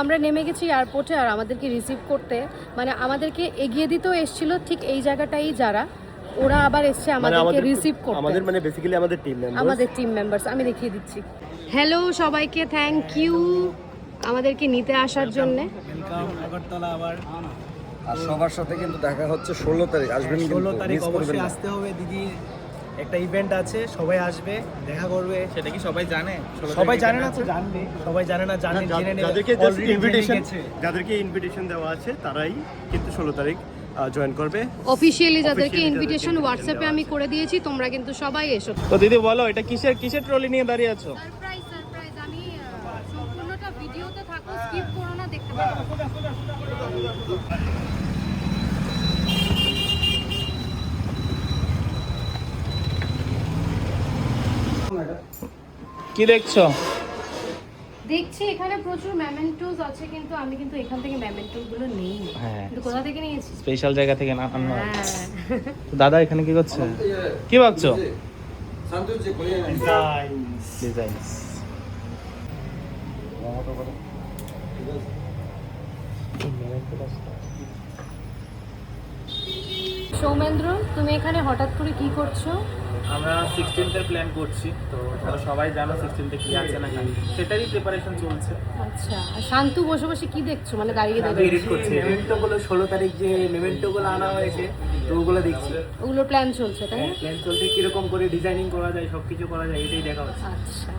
আমরা নেমে গেছি এয়ারপোর্টে, আর আমাদেরকে রিসিভ করতে মানে আমাদেরকে এগিয়ে দিতেও এসেছিল ঠিক এই জায়গাটাই যারা, ওরা আবার এসছে আমাদেরকে রিসিভ করতে। আমাদের মানে বেসিক্যালি আমাদের টিম মেম্বার্স আমি দেখিয়ে দিচ্ছি। হ্যালো সবাইকে, থ্যাংক ইউ আমাদেরকে নিতে আসার জন্য। ওয়েলকাম আগরতলা। আবার আর সবার সাথে কিন্তু দেখা হচ্ছে 16 তারিখ, আসবেন কিন্তু 16 তারিখ মিস করবেন অবশ্যই না। আসতে হবে। দিদির একটা ইভেন্ট আছে, সবাই আসবে, দেখা করবে। সেটা কি সবাই জানে? সবাই জানে না তো জানবে, সবাই জানে না জানে, জেনে নেবে। যাদেরকে ইনভিটেশন দেওয়া আছে তারাই কিন্তু 16 তারিখ জয়েন করবে। অফিশিয়ালি যাদেরকে ইনভিটেশন হোয়াটসঅ্যাপে আমি করে দিয়েছি, তোমরা কিন্তু সবাই এসো। তো দিদি বলো, এটা কিসের ট্রলি নিয়ে দাঁড়িয়ে আছো? সারপ্রাইজ আমি সম্পূর্ণটা ভিডিওতে থাকো, স্কিপ করো না, দেখতে পারো। কি দেখছো? দেখছি এখানে প্রচুর মেমেন্টোস আছে, কিন্তু আমি কিন্তু এখান থেকে মেমেন্টোস গুলো নেই। হ্যাঁ, কিন্তু কোথা থেকে নিয়েছি? স্পেশাল জায়গা থেকে না আনো। হ্যাঁ। তো দাদা এখানে কি করছে? কি ভাবছো? ডিজাইন। সৌমেন্দ্র, তুমি এখানে হঠাৎ করে কি করছো? আমরা 16th প্ল্যান করছি, তো তোমরা সবাই জানো 16th কি আছে না কি, সেটারই প্রিপারেশন চলছে। আচ্ছা, আর শান্তু বসে বসে কি দেখছো, মানে দাঁড়িয়ে দাঁড়িয়ে? এডিট করছি মেমেন্টোগুলো, 16 তারিখ যে মেমেন্টোগুলো আনা হয়েছে তো ওগুলো দেখছি। ওগুলো প্ল্যান চলছে তাই না? প্ল্যান চলছে, কিরকম করে ডিজাইনিং করা যায়, সবকিছু করা যায়, এটাই দেখা হচ্ছে। আচ্ছা,